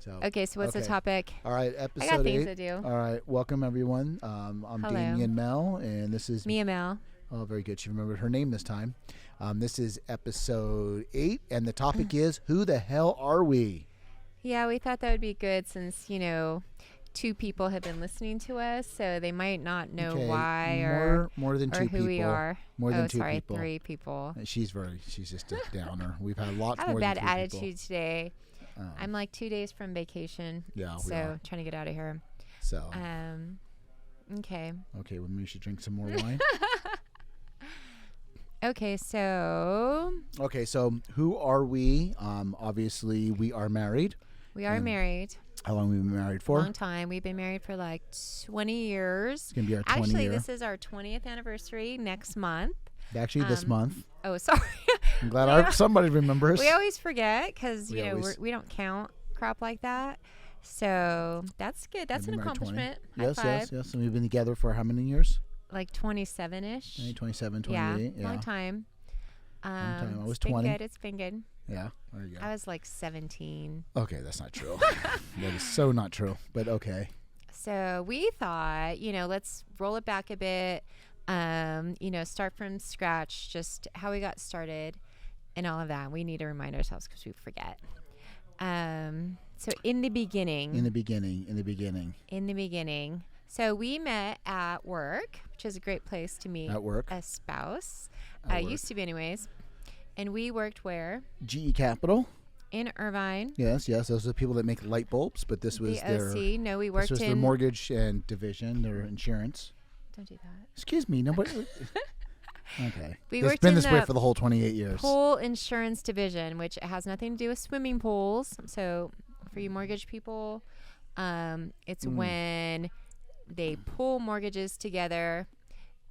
Okay, so what's the topic? All right, episode 8. I got things to do. All right, welcome everyone. I'm Damian Mel, and this is Mia Mel. Oh, very good. She remembered her name this time. This is episode 8, and the topic is, who the hell are we? Yeah, we thought that would be good since, 2 people have been listening to us, so they might not know why more than 2 or people. who we are. More than 2 people. 3 people. She's just a downer. We've had lots I have more a than bad 3 attitude people. today. I'm like 2 days from vacation. Yeah, we so are. trying to get out of here. So. Okay. Okay, well, maybe we should drink some more wine. Okay, so who are we? Obviously, we are married. We are married. How long have we been married for? Long time. We've been married for like 20 years. It's going to be our 20th year. Actually, this is our 20th anniversary next month. Actually, this month. Oh, sorry. I'm glad somebody remembers. We always forget because, we don't count crap like that. So that's good. That's an accomplishment. Yes. And we've been together for how many years? Like 27-ish. 27, 28. Yeah, long time. I was it's 20. It's been good. Yeah, there you go. I was like 17. Okay, that's not true. That is so not true, but okay. So we thought, let's roll it back a bit, start from scratch, just how we got started and all of that. We need to remind ourselves because we forget. So in the beginning. So we met at work, which is a great place to meet a spouse. Used to be anyways. And we worked where? GE Capital. In Irvine. Yes. Those are the people that make light bulbs, but this was the OC. No, we worked in their mortgage and division, their insurance. Don't do that. Excuse me. Nobody. Okay. It's been this way for the whole 28 years. Pool insurance division, which has nothing to do with swimming pools. So for you mortgage people, it's when they pool mortgages together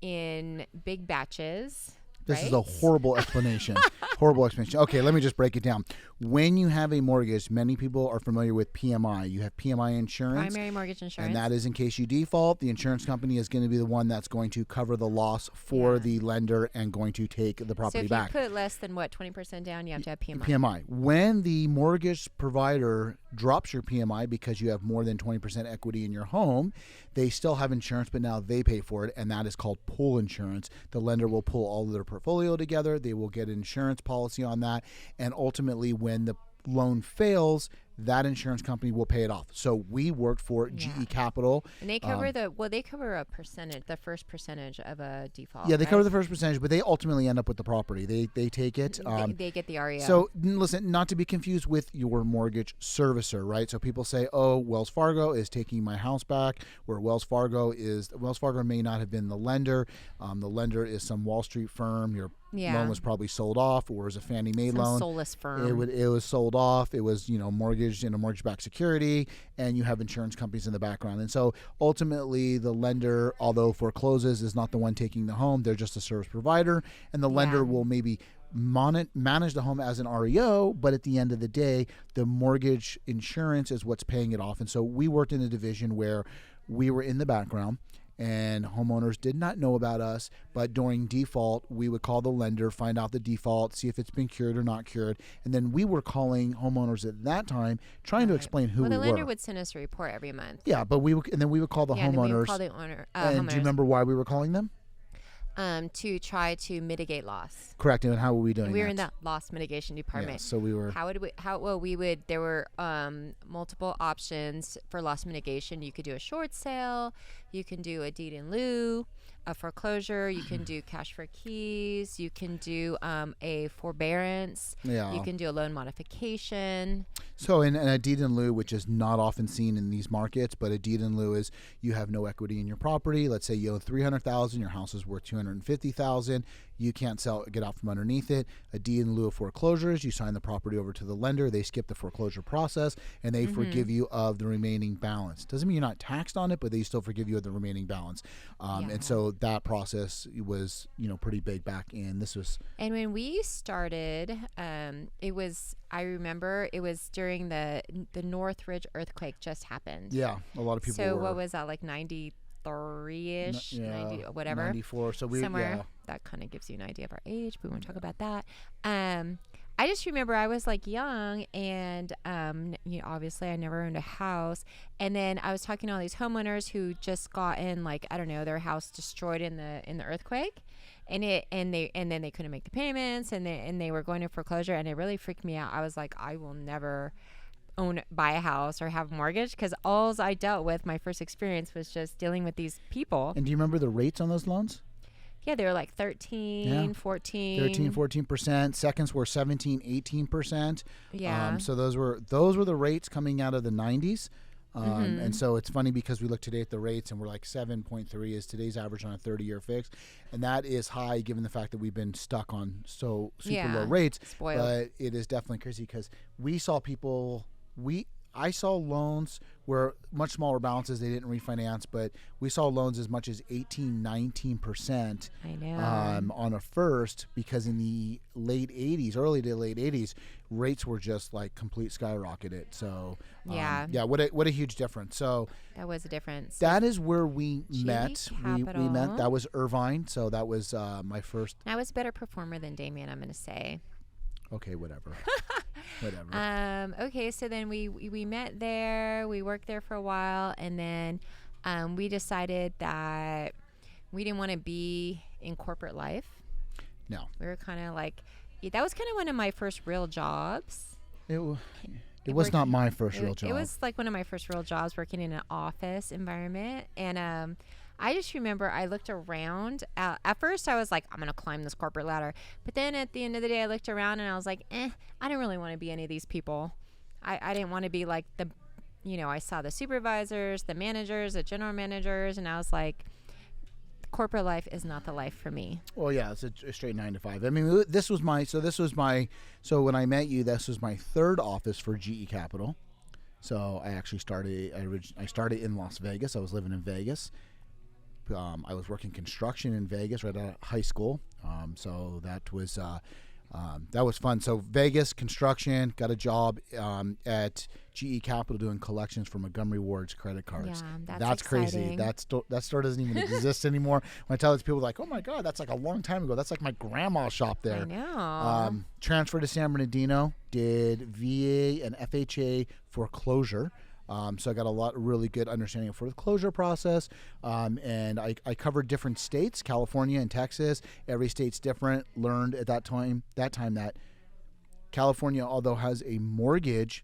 in big batches. This is a horrible explanation. Okay, let me just break it down. When you have a mortgage, many people are familiar with PMI. You have PMI insurance. Primary mortgage insurance. And that is in case you default. The insurance company is going to be the one that's going to cover the loss for the lender and going to take the property back. So if you put less than 20% down, you have to have PMI. PMI. When the mortgage provider drops your PMI because you have more than 20% equity in your home, they still have insurance, but now they pay for it, and that is called pool insurance. The lender will pull all of their portfolio together. They will get an insurance policy on that, and ultimately when the loan fails, that insurance company will pay it off. So we worked for GE Capital. And they cover they cover a percentage, the first percentage of a default. Yeah, they cover the first percentage, but they ultimately end up with the property. They take it. They get the REO. So listen, not to be confused with your mortgage servicer, right? So people say, oh, Wells Fargo is taking my house back, where Wells Fargo may not have been the lender. The lender is some Wall Street firm. Your loan was probably sold off, or was a Fannie Mae loan. Soulless firm. It was sold off. It was mortgaged in a mortgage-backed security, and you have insurance companies in the background. And so ultimately, the lender, although forecloses, is not the one taking the home. They're just a service provider, and the lender will maybe manage the home as an REO, but at the end of the day, the mortgage insurance is what's paying it off. And so we worked in a division where we were in the background, and homeowners did not know about us, but during default, we would call the lender, find out the default, see if it's been cured or not cured, and then we were calling homeowners at that time, trying to explain who we were. The lender would send us a report every month. Yeah, but we would call the homeowners. We would call the owner. And do you remember why we were calling them? To try to mitigate loss. Correct. And how were we doing that? We were in the loss mitigation department. Yeah, so we were. There were multiple options for loss mitigation. You could do a short sale. You can do a deed in lieu, a foreclosure. You can do cash for keys. You can do a forbearance. Yeah. You can do a loan modification. So in a deed in lieu, which is not often seen in these markets, but a deed in lieu is you have no equity in your property. Let's say you owe $300,000, your house is worth $250,000. You can't get out from underneath it. A deed in lieu of foreclosures, you sign the property over to the lender. They skip the foreclosure process, and they forgive you of the remaining balance. Doesn't mean you're not taxed on it, but they still forgive you of the remaining balance. And so that process was, pretty big back in. And when we started, I remember it was during the Northridge earthquake just happened. Yeah, a lot of people. So what was that, like 93-ish, 90, whatever, 94. So somewhere. That kind of gives you an idea of our age. But we won't talk about that. I just remember I was like young, and obviously I never owned a house. And then I was talking to all these homeowners who just got in, like, I don't know, their house destroyed in the earthquake, and then they couldn't make the payments, and they were going to foreclosure, and it really freaked me out. I was like, I will never buy a house or have a mortgage, because all I dealt with, my first experience was just dealing with these people. And do you remember the rates on those loans? Yeah, they were like 13, 14. 14%. Seconds were 17, 18%. Yeah. So those were the rates coming out of the 90s. And so it's funny because we look today at the rates and we're like 7.3 is today's average on a 30-year fix. And that is high given the fact that we've been stuck on so super low rates. Spoiled. But it is definitely crazy because we saw people, I saw loans where much smaller balances, they didn't refinance, but we saw loans as much as 18, 19% I know. On a first, because in the late 80s, early to late 80s, rates were just like complete skyrocketed. So what a huge difference. So that was a difference. that is where we met. We Capital. met. That was Irvine. So that was my first. I was a better performer than Damien, I'm going to say. Okay, whatever. Whatever. Okay, so then we met there. We worked there for a while, and then we decided that we didn't want to be in corporate life. No. We were kind of like, that was kind of one of my first real jobs. It was not my first real job. It was like one of my first real jobs, working in an office environment. And I just remember I looked around. At first, I was like, I'm going to climb this corporate ladder. But then at the end of the day, I looked around and I was like, I don't really want to be any of these people. I didn't want to be like I saw the supervisors, the managers, the general managers, and I was like, corporate life is not the life for me. Well, yeah, it's a straight 9 to 5. I mean, so when I met you, this was my third office for GE Capital. So I actually started in Las Vegas. I was living in Vegas. I was working construction in Vegas right out of high school. So that was fun. So Vegas construction, got a job at GE Capital doing collections for Montgomery Ward's credit cards. Yeah, that's exciting. crazy. That store doesn't even exist anymore. When I tell these people, like, oh my God, that's like a long time ago. That's like my grandma's shop there. I know. Transferred to San Bernardino, did VA and FHA foreclosure. So I got a really good understanding of foreclosure process, and I covered different states, California and Texas. Every state's different. Learned at that time that California, although has a mortgage,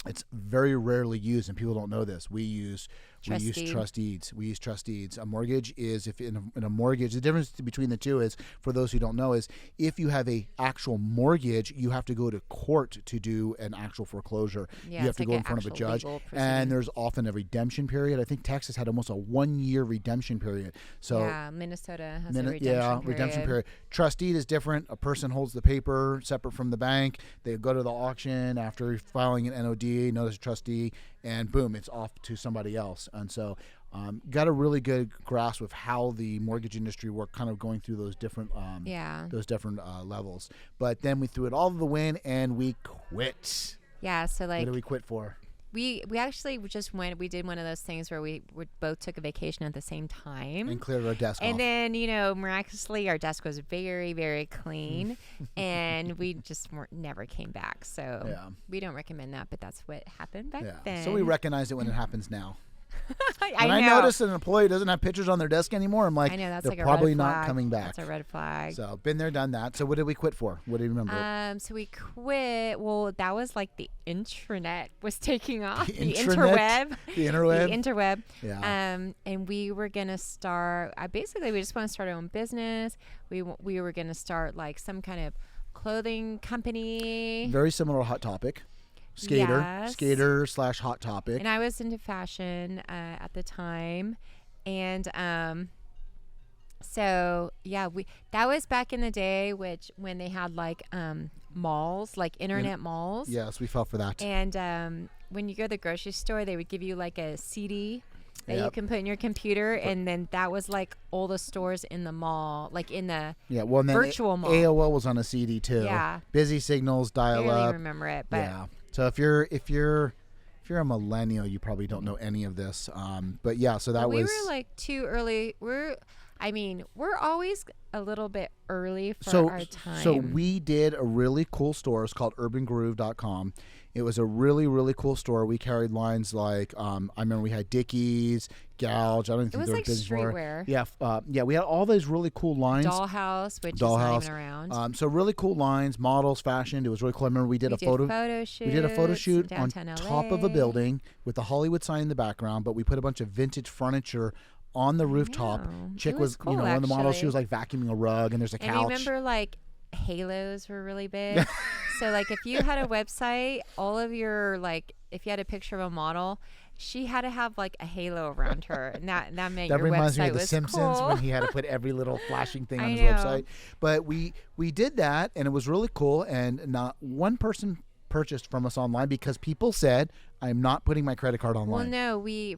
it's very rarely used, and people don't know this. We use trust deeds. We use trust deeds. A mortgage is, if in a mortgage, the difference between the two is, for those who don't know, is if you have a actual mortgage, you have to go to court to do an actual foreclosure. Yeah, you have to go in front of a judge, and there's often a redemption period. I think Texas had almost a 1-year redemption period. So yeah, Minnesota has a redemption period. Trust deed is different. A person holds the paper separate from the bank. They go to the auction after filing an NOD, notice of trustee, and boom, it's off to somebody else. And so got a really good grasp of how the mortgage industry worked, kind of going through those different levels. But then we threw it all to the wind and we quit. Yeah, so like, what did we quit for? We actually just we did one of those things where we both took a vacation at the same time. And cleared our desk and off. And then, miraculously, our desk was very, very clean. And we just never came back. So we don't recommend that, but that's what happened back then. So we recognize it when it happens now. I notice an employee doesn't have pictures on their desk anymore, I'm like, I know, that's they're like probably a red flag. not coming back. That's a red flag. So been there, done that. So what did we quit for? What do you remember? So we quit. Well, that was like the intranet was taking off. The interweb. The interweb. The interweb. Yeah. And we were gonna start. Basically, we just want to start our own business. We were gonna start like some kind of clothing company. Very similar to Hot Topic. Skater / Hot Topic. And I was into fashion at the time, and so yeah, that was back in the day, when they had like malls, like internet malls. Yes, we fell for that. And when you go to the grocery store, they would give you like a CD that you can put in your computer, and then that was like all the stores in the mall, like in the virtual mall. AOL was on a CD too. Yeah. Busy signals, dial I up. really remember it, but yeah. So if you're a millennial, you probably don't know any of this. But yeah, so that we were like too early. I mean, we're always a little bit early for our time. So we did a really cool store. It's called urbangroove.com. It was a really, really cool store. We carried lines like, I remember we had Dickies, Gouge. I don't even think was they were like business for. streetwear. Yeah, we had all those really cool lines. Dollhouse, which is not even around. So really cool lines, models, fashioned. It was really cool. I remember we did a photo shoot. We did a photo shoot on LA. top of a building with the Hollywood sign in the background, but we put a bunch of vintage furniture on the rooftop. Chick was cool, one of the models. She actually. was like vacuuming a rug, and there's a couch. And remember, like, halos were really big. So, like, if you had a website, all of your, like, if you had a picture of a model, she had to have, like, a halo around her. And that meant your reminds website me of The was Simpsons cool. when he had to put every little flashing thing on his know. website. But we did that, and it was really cool. And not one person purchased from us online because people said, I'm not putting my credit card online. Well, no, we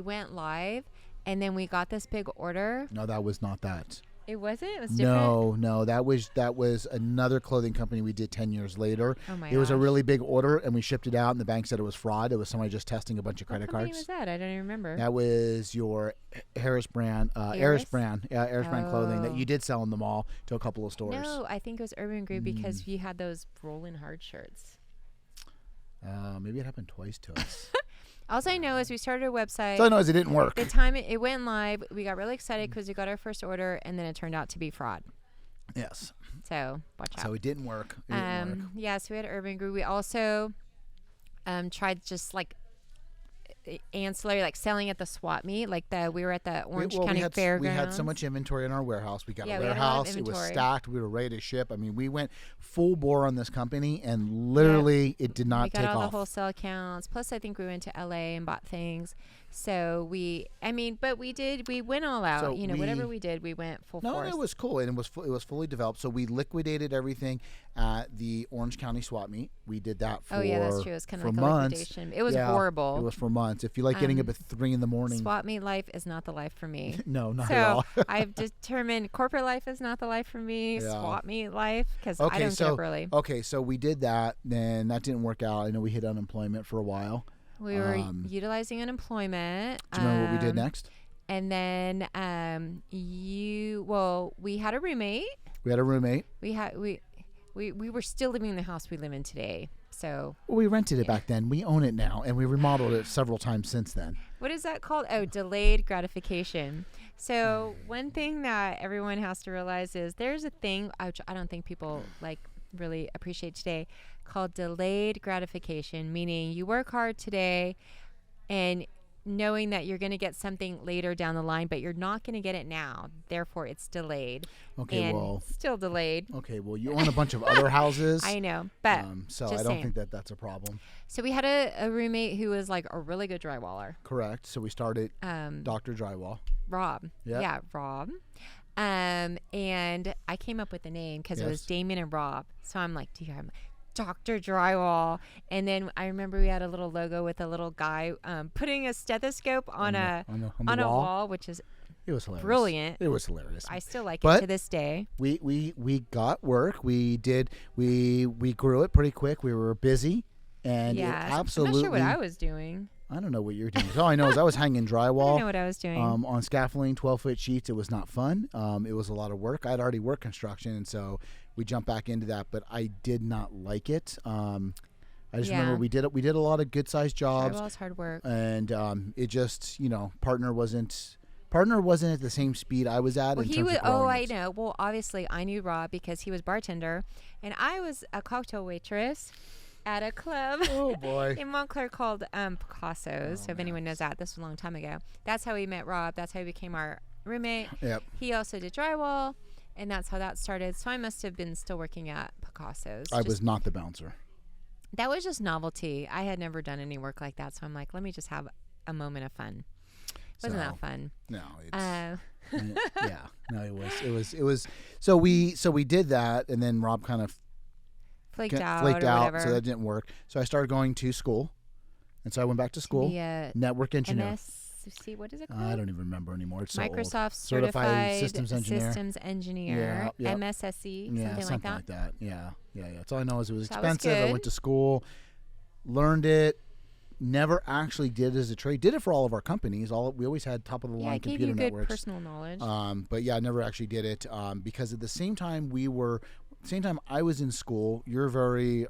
went live, and then we got this big order. No, that was not that. It wasn't? It was different? No, that was another clothing company we did 10 years later. Oh my It was a gosh. really big order, and we shipped it out, and the bank said it was fraud. It was somebody just testing a bunch of credit What company cards. was that? I don't even remember. That was your Harris brand, Harris brand clothing that you did sell in the mall to a couple of stores. No, I think it was Urban Groove because you had those rolling hard shirts. Maybe it happened twice to us. All I know is we started a website. So I know is it didn't work. The time it went live, we got really excited because we got our first order, and then it turned out to be fraud. Yes. So watch out. So it didn't work. Yeah, so we had Urban Groove. We also tried just like ancillary, like selling at the swap meet. Like we were at the Orange County Fairgrounds. We had so much inventory in our warehouse. We got Yeah, a we had a lot of warehouse. It was inventory. stacked. We were ready to ship. I mean, we went full bore on this company, and literally it did not We take got all off. the wholesale accounts. Plus, I think we went to LA and bought things. So we went all out. So whatever we did, we went full No, force. it was cool, and it was fully developed. So we liquidated everything at the Orange County swap meet. We did that for that's true. It was kind of like months. a liquidation. It was Yeah, horrible. It was for months. If you like getting up at 3 a.m, Swap meet life is not the life for me. no, not So at all. I've determined corporate life is not the life for me. Yeah. Swap meet life because I don't get up early. Okay, so we did that, then that didn't work out. I know we hit unemployment for a while. We were utilizing unemployment. Do you remember what we did next? And then we had a roommate. We had a roommate. We were still living in the house we live in today. So Well, we rented it back then. We own it now, and we remodeled it several times since then. what is that called? Oh, delayed gratification. So one thing that everyone has to realize is there's a thing which I don't think people like really appreciate today called delayed gratification, meaning you work hard today and knowing that you're going to get something later down the line, but you're not going to get it now. Therefore, it's delayed. Okay, and well, still delayed. okay, well, you own a bunch of other houses. I know, but so just I don't saying. think that that's a problem. So we had a roommate who was like a really good drywaller. Correct. So we started Dr. Drywall. Rob. Yep. Yeah, Rob. And I came up with the name because it was Yes. Damon and Rob. So I'm like, do you have Dr. Drywall? And then I remember we had a little logo with a little guy putting a stethoscope on a wall, which is It was hilarious. brilliant. It was hilarious. I still like But it to this day. We got work. We grew it pretty quick. We were busy, and it Yeah, absolutely. I'm not sure what I was doing. I don't know what you were doing. All I know is I was hanging I drywall. don't know what I was doing. On scaffolding, 12-foot sheets. It was not fun. It was a lot of work. I'd already worked construction, and so we jumped back into that. But I did not like it. I just remember we did a lot of good-sized jobs, Drywall's hard work. and it just partner wasn't at the same speed I was at. Well, in he terms was. of growing Oh, I it. know. Well, obviously, I knew Rob because he was bartender, and I was a cocktail waitress at a club Oh boy. in Montclair called Picasso's. So if anyone knows that, this was a long time ago. That's how we met Rob. That's how he became our roommate. Yep. He also did drywall, and that's how that started. So I must have been still working at Picasso's. I was not the bouncer. That was just novelty. I had never done any work like that, so I'm like, let me just have a moment of fun. Wasn't that fun? No, it's Uh, no, it was. So we did that, and then Rob kind of flaked out, flaked or out, whatever. so that didn't work. So I started going to school, and so I went back to school. Be a Network engineer. MSc, what is it called? I don't even remember anymore. It's so old. Microsoft Certified Systems Engineer. Systems Engineer, Yeah, yep. MSSE, Yeah, something like that. Yeah. That's all I know is it was So that was expensive. I good. went to school, learned it, never actually did as a trade. Did it for all of our companies. We always had top of the Yeah, line it gave computer you good networks. personal knowledge. But yeah, I never actually did it because at the same time I was in school. You're very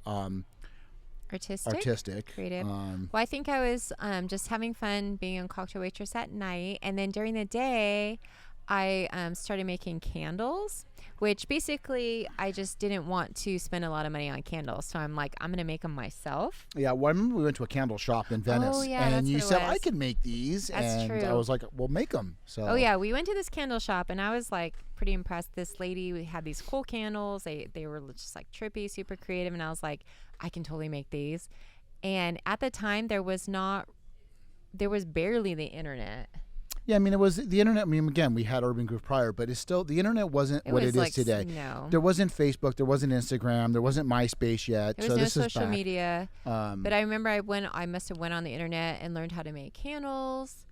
artistic. Creative. Well, I think I was just having fun being a cocktail waitress at night, and then during the day, I started making candles, which basically I just didn't want to spend a lot of money on candles. So I'm like, I'm going to make them myself. Yeah, well, I remember we went to a candle shop in Venice, Oh, yeah, and that's you what it said, was. I could make these. That's and true. I was like, well, make them. So. Oh, yeah, we went to this candle shop, and I was like pretty impressed. This lady had these cool candles. They were just like trippy, super creative, and I was like, I can totally make these. And at the time, there was barely the internet. Yeah, I mean, it was the internet. I mean, again, we had Urban Groove prior, but it's still, the internet wasn't what it is today. No. There wasn't Facebook, there wasn't Instagram, there wasn't MySpace yet. There was no social media. But I remember I must have went on the internet and learned how to make candles,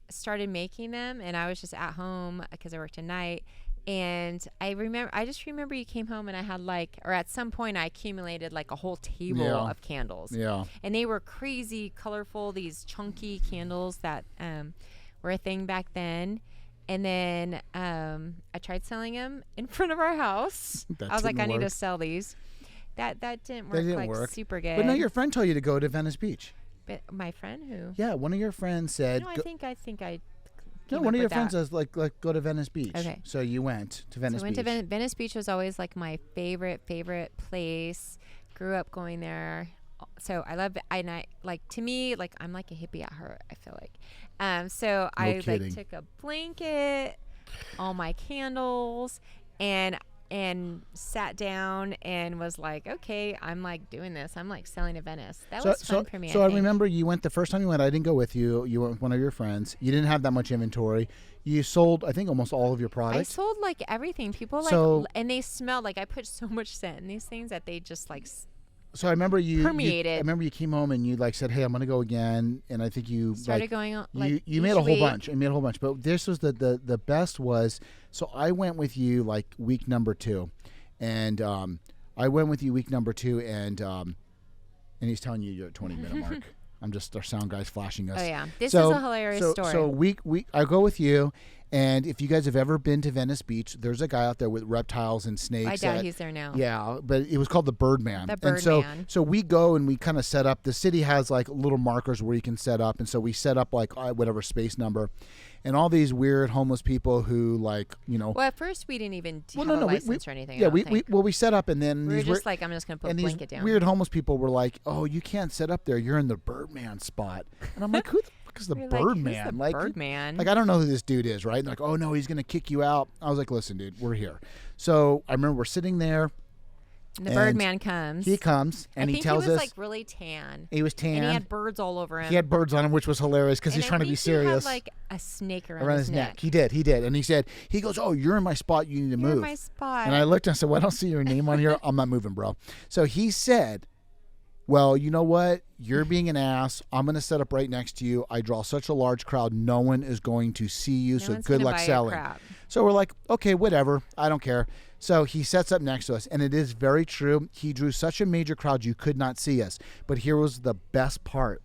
started making them, and I was just at home because I worked at night. And I just remember you came home and I had or at some point I accumulated like a whole table of candles. Yeah. And they were crazy, colorful, these chunky candles that were a thing back then. And then I tried selling them in front of our house. I was like, I need to sell these. That didn't work super good. But no, your friend told you to go to Venice Beach. But my friend who? Yeah, one of your friends said. No, I think I. No, one of your friends says like go to Venice Beach. Okay. So you went to Venice Beach. Venice Beach was always like my favorite place. Grew up going there. So I love it. To me, like I'm like a hippie at heart, I feel like. So I like took a blanket, all my candles, and sat down and was like, okay, I'm like doing this. I'm like selling to Venice. That was fun for me. So I remember you went the first time you went. I didn't go with you. You went with one of your friends. You didn't have that much inventory. You sold, I think, almost all of your products. I sold like everything. People and they smelled like I put so much scent in these things that they just like. So I remember permeated. I remember you came home and you like said, "Hey, I'm going to go again." And I think you started going on. Like you made a whole bunch. I made a whole bunch. But this was the best was. So I went with you like week number 2, and I went with you week number 2, and he's telling you you're at 20-minute mark. I'm just our sound guy's flashing us. Oh yeah, this is a hilarious story. So I go with you. And if you guys have ever been to Venice Beach, there's a guy out there with reptiles and snakes. I doubt he's there now. Yeah, but it was called the Birdman. The Birdman. And so we go and we kind of set up. The city has like little markers where you can set up, and so we set up like whatever space number, and all these weird homeless people who like Well, at first we didn't even have a license or anything. Yeah, we set up, and then we were just like, I'm just gonna put a blanket down. Weird homeless people were like, "Oh, you can't set up there. You're in the Birdman spot," and I'm like, "Who the fuck is the Birdman?" Like, Birdman. Like I don't know who this dude is, right? And like, "Oh no, he's gonna kick you out." I was like, "Listen, dude, we're here." So I remember we're sitting there. And the Birdman comes. He comes and he tells us. He was like really tan. He was tan. And he had birds all over him. He had birds on him, which was hilarious because he's trying to be serious. He had like a snake around his neck. He did. And he goes, "Oh, you're in my spot. You need to move." You're in my spot. And I looked and I said, "Well, I don't see your name on here. I'm not moving, bro." So he said, "Well, you know what? You're being an ass. I'm going to set up right next to you. I draw such a large crowd. No one is going to see you. So good luck selling." So we're like, okay, whatever. I don't care. So he sets up next to us, and it is very true. He drew such a major crowd you could not see us. But here was the best part.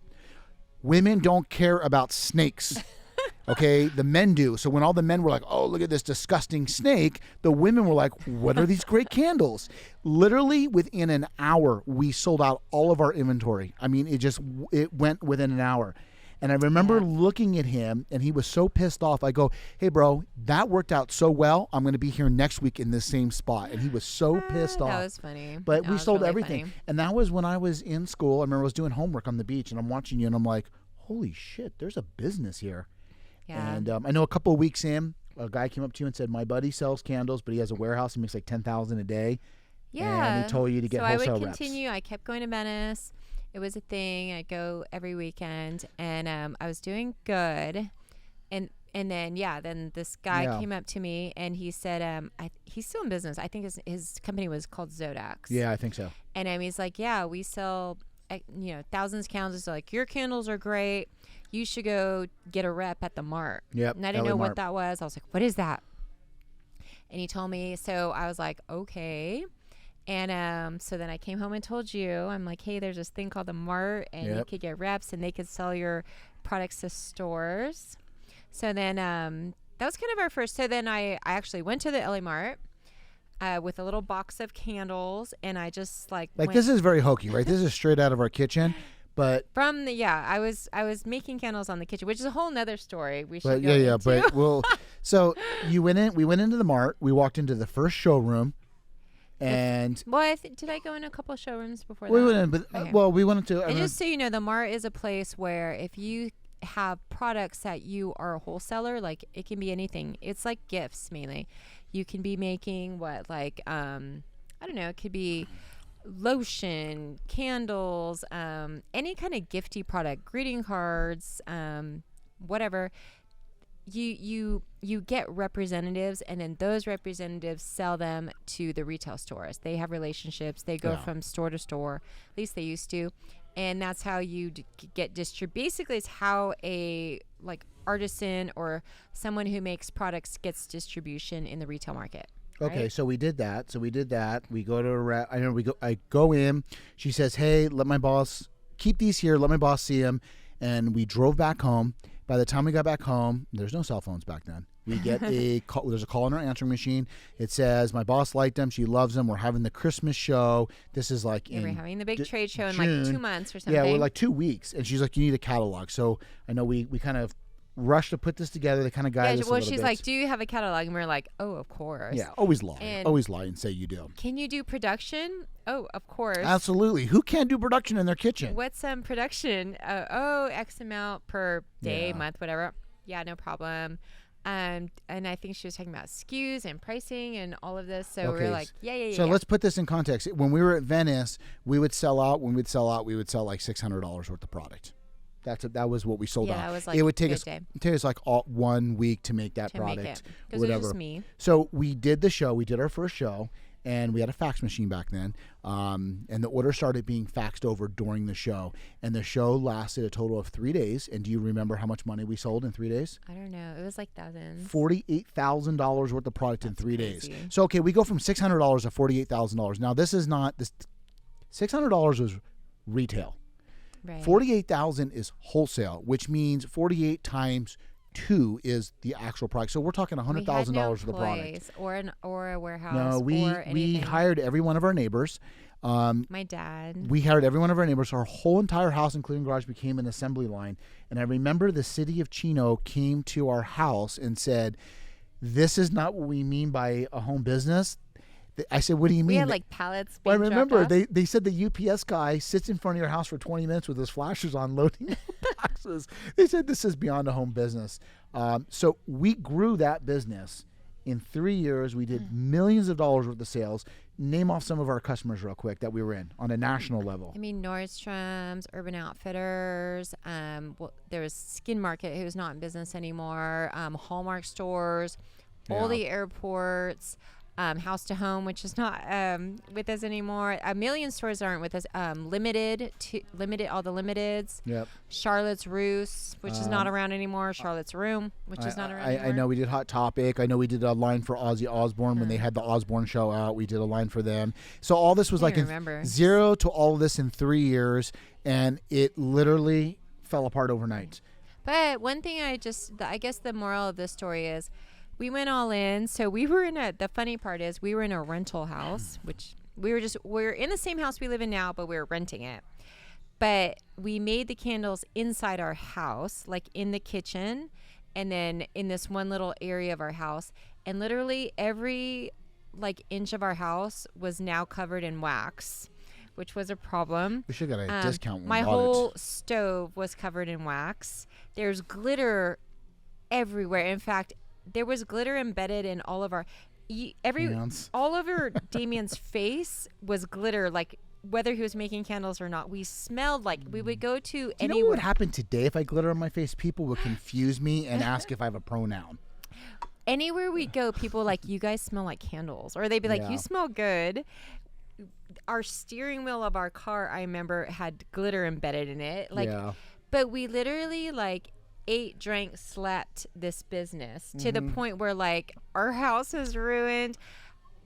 Women don't care about snakes. Okay, the men do. So when all the men were like, "Oh, look at this disgusting snake," the women were like, "What are these great candles?" Literally within an hour, we sold out all of our inventory. I mean, it went within an hour. And I remember looking at him, and he was so pissed off. I go, "Hey, bro, that worked out so well. I'm going to be here next week in this same spot." And he was so pissed off. That was funny. But we sold everything. And that was when I was in school. I remember I was doing homework on the beach, and I'm watching you, and I'm like, holy shit, there's a business here. Yeah. And I know a couple of weeks in, a guy came up to you and said, "My buddy sells candles, but he has a warehouse. He makes like $10,000 a day." Yeah. And he told you to get wholesale reps. So I would continue. I kept going to Venice. It was a thing. I'd go every weekend, and I was doing good. And then this guy came up to me, and he said, he's still in business. I think his company was called Zodax. Yeah, I think so. And he's like, "Yeah, we sell thousands of candles." So like, "Your candles are great. You should go get a rep at the Mart." Yep. And I didn't know what that was. I was like, "What is that?" And he told me. So I was like, "Okay." And so then I came home and told you, I'm like, hey, there's this thing called the Mart, and you could get reps, and they could sell your products to stores. So then that was kind of our first. So then I actually went to the LA Mart with a little box of candles, and I just like this is very hokey, right? This is straight out of our kitchen. But from the I was making candles on the kitchen, which is a whole nother story. We should but go into. but so we went into the Mart. We walked into the first showroom, and did I go in a couple showrooms before we that? went in, but Okay. we went into. And just so you know, the Mart is a place where if you have products that you are a wholesaler, like it can be anything. It's like gifts mainly. You can be making I don't know, it could be lotion, candles, any kind of gifty product, greeting cards, whatever. You get representatives, and then those representatives sell them to the retail stores. They have relationships. They go from store to store. At least they used to. And that's how you get basically it's how a artisan or someone who makes products gets distribution in the retail market. Okay, right? so we did that. We go to I go in. She says, "Hey, let my boss keep these here. Let my boss see them." And we drove back home. By the time we got back home, there's no cell phones back then. We get a call. There's a call on our answering machine. It says, "My boss liked them. She loves them. We're having the Christmas show." This is like we're having the big trade show in June. like 2 months or something. Yeah, we're like 2 weeks. And she's like, "You need a catalog." So I know we kind of rushed to put this together. They kind of guided us a little she's bit. like, "Do you have a catalog?" And we're like, "Oh, of course." Yeah, always lie. And Always lie and say you do. Can you do production? Oh, of course. Absolutely. Who can't do production in their kitchen? What's production? X amount per day, month, whatever. Yeah, no problem. And I think she was talking about SKUs and pricing and all of this. So we're like, yeah. So let's put this in context. When we were at Venice, we would sell out. When we'd sell out, we would sell like $600 worth of product. That was what we sold out. That was like it would take a us good day. take us like 1 week to make that To product. make it. Because it was just me. So we did the show. We did our first show, and we had a fax machine back then. And the order started being faxed over during the show. And the show lasted a total of 3 days. And do you remember how much money we sold in 3 days? I don't know. It was like thousands. $48,000 worth of product in 3 crazy. days. So okay, we go from $600 to $48,000. Now this is not this. $600 was retail. Right. 48,000 is wholesale, which means 48 times 2 is the actual product. So we're talking $100,000 for the product. Or a warehouse. No, we hired every one of our neighbors. My dad. We hired every one of our neighbors. Our whole entire house, including garage, became an assembly line. And I remember the city of Chino came to our house and said, "This is not what we mean by a home business." I said, "What do you mean?" We had like pallets. Well, I being remember dropped off. they said the UPS guy sits in front of your house for 20 minutes with his flashers on loading boxes. They said this is beyond a home business. So we grew that business. In 3 years, we did millions of dollars worth of sales. Name off some of our customers real quick that we were in on a national level. I mean, Nordstrom's, Urban Outfitters. There was Skin Market, who's not in business anymore. Hallmark stores, all the airports. House to Home, which is not with us anymore. A million stores aren't with us. Limited, all the Limiteds. Yep. Charlotte's Roos, which is not around anymore. Charlotte's Room, which is not around anymore. I know we did Hot Topic. I know we did a line for Ozzy Osbourne when they had the Osbourne show out. We did a line for them. So all this was like zero to all of this in 3 years, and it literally fell apart overnight. But one thing I guess the moral of this story is, we went all in. So we were the funny part is we were in a rental house, which we're in the same house we live in now, but we were renting it. But we made the candles inside our house, like in the kitchen, and then in this one little area of our house. And literally every inch of our house was now covered in wax, which was a problem. We should have got a discount when we My bought whole it. stove was covered in wax. There's glitter everywhere. In fact, there was glitter embedded in all of our all over Damien's face was glitter, like whether he was making candles or not. We smelled like we would go to anywhere. You know what would happen today if I glitter on my face? People would confuse me and ask if I have a pronoun. Anywhere we go, people were like, "You guys smell like candles," or they'd be like, "You smell good." Our steering wheel of our car, I remember, had glitter embedded in it. But we literally ate, drank, slept this business to the point where our house is ruined.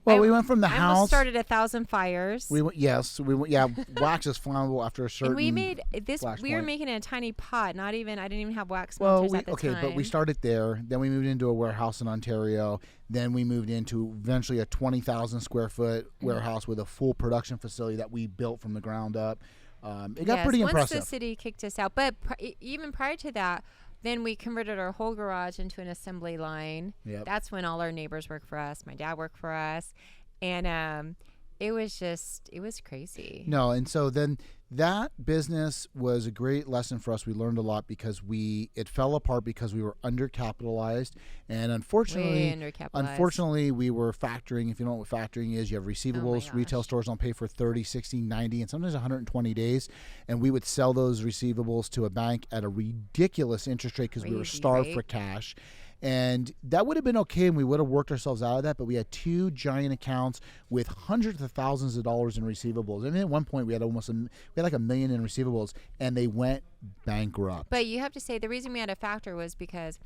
Well, we went from the I almost house. started 1,000 fires. We went, yes, we went, yeah. Wax is flammable after a certain. And we made this. flash We were point. making a tiny pot. Not even. I didn't even have wax Well, melters at the time. but we started there. Then we moved into a warehouse in Ontario. Then we moved into eventually a 20,000 square foot warehouse with a full production facility that we built from the ground up. It got pretty impressive. Once the city kicked us out, but even prior to that, then we converted our whole garage into an assembly line. Yep. That's when all our neighbors worked for us. My dad worked for us, and it was crazy. No, and so then that business was a great lesson for us. We learned a lot because it fell apart because we were undercapitalized, and Way undercapitalized. unfortunately, we were factoring. If you don't know what factoring is, you have receivables. gosh. Retail stores don't pay for 30, 60, 90, and sometimes 120 days, and we would sell those receivables to a bank at a ridiculous interest rate because we were Crazy starved rate. for cash. And that would have been okay, and we would have worked ourselves out of that. But we had two giant accounts with hundreds of thousands of dollars in receivables. I mean, at one point we had like $1 million in receivables, and they went bankrupt. But you have to say the reason we had a factor was because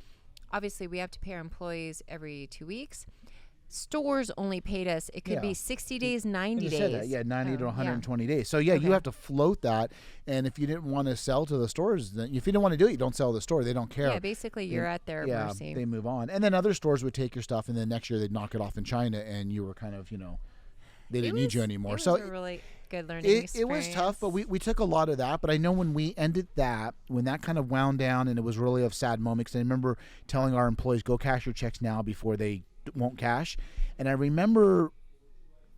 obviously we have to pay our employees every 2 weeks. Stores only paid us. It could Yeah. be 60 days, 90 You days. said that, yeah, 90 to Oh, 120 days. So yeah, you Okay. have to float that. And if you didn't want to sell to the stores, then if you didn't want to do it, you don't sell to the store. They don't care. Yeah, basically you're at their mercy. They move on. And then other stores would take your stuff, and then next year they'd knock it off in China, and you were kind of, they didn't need you anymore. It was So a really good learning it experience. was tough, but we took a lot of that. But I know when we ended that, when that kind of wound down, and it was really a sad moment, 'cause I remember telling our employees, go cash your checks now before they won't cash. And I remember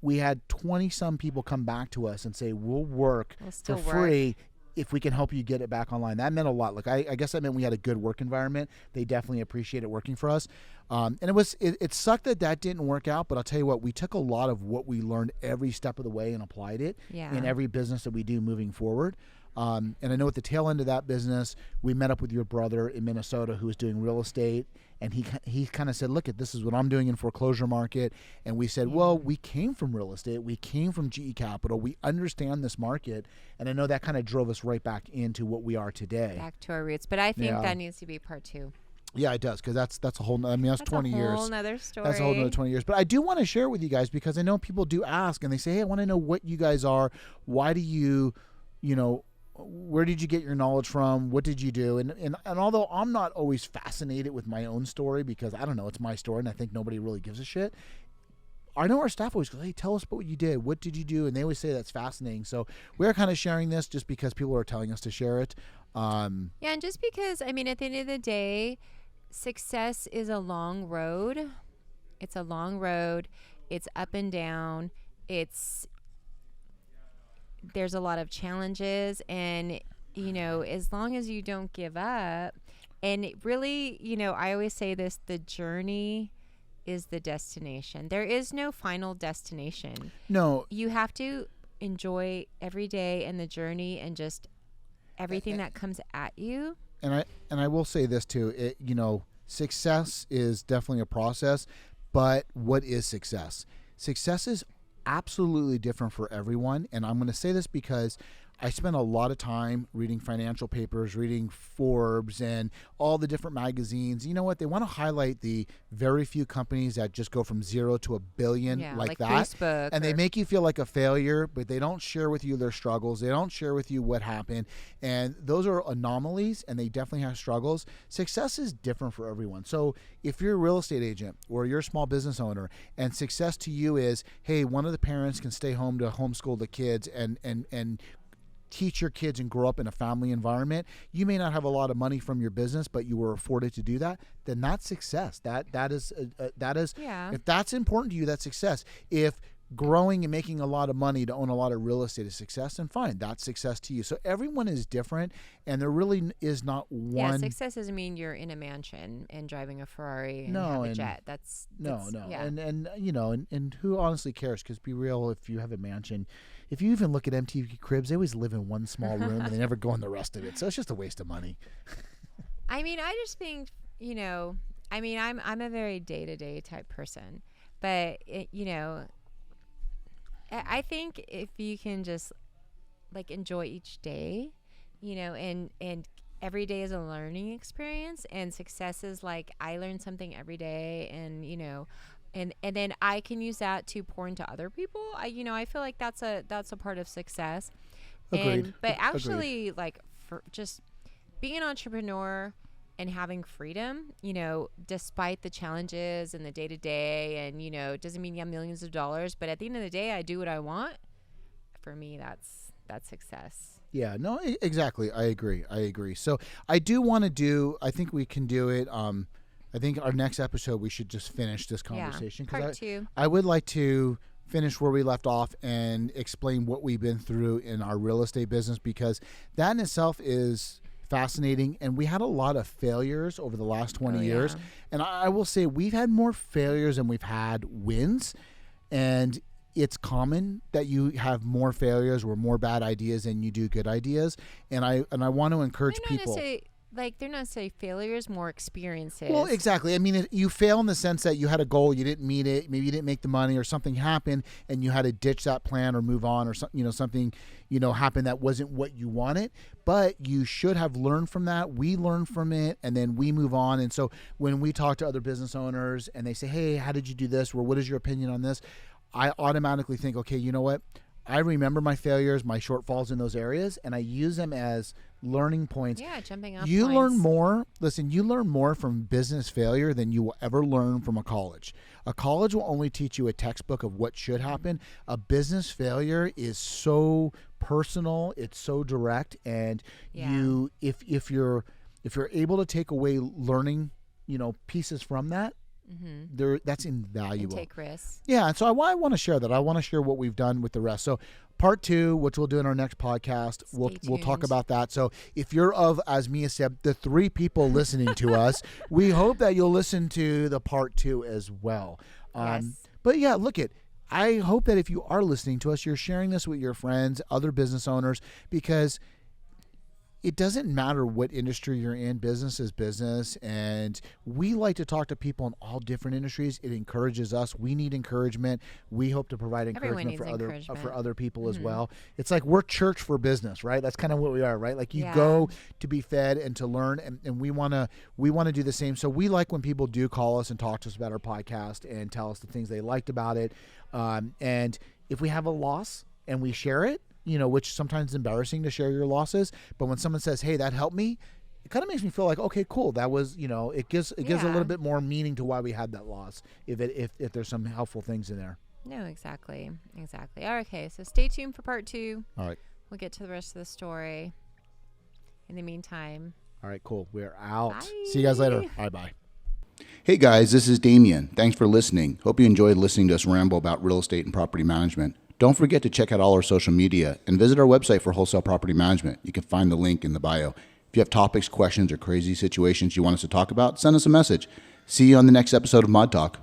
we had 20-some people come back to us and say, we'll work We'll for still work. free if we can help you get it back online. That meant a lot. Like I guess that meant we had a good work environment. They definitely appreciated working for us. And it sucked that didn't work out, but I'll tell you what, we took a lot of what we learned every step of the way and applied it Yeah. in every business that we do moving forward. And I know at the tail end of that business, we met up with your brother in Minnesota who was doing real estate. And he kind of said, look, this is what I'm doing in foreclosure market. And we said, well, we came from real estate. We came from GE Capital. We understand this market. And I know that kind of drove us right back into what we are today. Back to our roots. But I think Yeah. that needs to be part 2. Yeah, it does. Because that's a whole, that's 20 a years. whole nother story. That's a whole another 20 years. But I do want to share with you guys because I know people do ask and they say, hey, I want to know what you guys are. Why do you, where did you get your knowledge from? What did you do? And although I'm not always fascinated with my own story because I don't know, it's my story and I think nobody really gives a shit. I know our staff always goes, hey, tell us about what you did. What did you do? And they always say that's fascinating. So we're kind of sharing this just because people are telling us to share it. Yeah, and just because, I mean, at the end of the day, success is a long road. It's a long road. It's up and down. There's a lot of challenges, and as long as you don't give up, and it really, I always say this, the journey is the destination. There is no final destination. No. You have to enjoy every day and the journey and just everything that comes at you. And I will say this too, success is definitely a process, but what is success? Success is absolutely different for everyone. And I'm going to say this because I spent a lot of time reading financial papers, reading Forbes and all the different magazines. You know what? They want to highlight the very few companies that just go from 0 to $1 billion like that. Facebook. And they make you feel like a failure, but they don't share with you their struggles. They don't share with you what happened. And those are anomalies, and they definitely have struggles. Success is different for everyone. So if you're a real estate agent or you're a small business owner, and success to you is, hey, one of the parents can stay home to homeschool the kids and teach your kids and grow up in a family environment. You may not have a lot of money from your business, but you were afforded to do that. Then that's success. That is Yeah. if that's important to you, that's success. If growing and making a lot of money to own a lot of real estate is success, then fine, that's success to you. So everyone is different, and there really is not one. Yeah, success doesn't mean you're in a mansion and driving a Ferrari and have a jet. That's no. Yeah. And who honestly cares? Because be real, if you have a mansion, if you even look at MTV Cribs, they always live in one small room and they never go in the rest of it. So it's just a waste of money. I mean, I just think, I'm a very day-to-day type person, but I think if you can just enjoy each day, and every day is a learning experience, and success is I learn something every day, and and then I can use that to pour into other people. I feel like that's a part of success. Agreed. But Agreed. actually, like, for just being an entrepreneur and having freedom, despite the challenges and the day to day, and it doesn't mean you have millions of dollars, but at the end of the day, I do what I want. For me, that's success. Yeah, no, exactly. I agree. So I do want to I think we can do it. I think our next episode, we should just finish this conversation. Part 2. I would like to finish where we left off and explain what we've been through in our real estate business, because that in itself is fascinating. And we had a lot of failures over the last 20 years. And I will say we've had more failures than we've had wins. And it's common that you have more failures or more bad ideas than you do good ideas. And I want to encourage people. They're not necessarily failures, more experiences. Well, exactly. I mean, you fail in the sense that you had a goal, you didn't meet it, maybe you didn't make the money, or something happened, and you had to ditch that plan or move on, or something happened that wasn't what you wanted. But you should have learned from that. We learn from it, and then we move on. And so when we talk to other business owners and they say, "Hey, how did you do this?" or "What is your opinion on this?" I automatically think, okay, you know what? I remember my failures, my shortfalls in those areas, and I use them as learning points. Yeah, jumping off You points. learn more. Listen, you learn more from business failure than you will ever learn from a college. A college will only teach you a textbook of what should happen. A business failure is so personal. It's so direct, and if you're able to take away learning, pieces from that, that's invaluable. And take risks. Yeah, and so I want to share that. I want to share what we've done with the rest. So part 2, which we'll do in our next podcast, we'll talk about that. So if you're as Mia said, the 3 people listening to us, we hope that you'll listen to the part 2 as well. Yes. But yeah, I hope that if you are listening to us, you're sharing this with your friends, other business owners, because it doesn't matter what industry you're in. Business is business, and we like to talk to people in all different industries. It encourages us. We need encouragement. We hope to provide encouragement for other people as well. It's like we're church for business, right? That's kind of what we are, right? Like you go to be fed and to learn, and we want to do the same. So we like when people do call us and talk to us about our podcast and tell us the things they liked about it. And if we have a loss and we share it, which sometimes is embarrassing to share your losses, but when someone says, "Hey, that helped me," it kind of makes me feel like, okay, cool. That was, it gives a little bit more meaning to why we had that loss, if there's some helpful things in there. No, exactly. Okay, so stay tuned for part 2. All right. We'll get to the rest of the story. In the meantime. All right, cool. We're out. Bye. See you guys later. All right, bye. Hey guys, this is Damien. Thanks for listening. Hope you enjoyed listening to us ramble about real estate and property management. Don't forget to check out all our social media and visit our website for wholesale property management. You can find the link in the bio. If you have topics, questions, or crazy situations you want us to talk about, send us a message. See you on the next episode of ModTalk.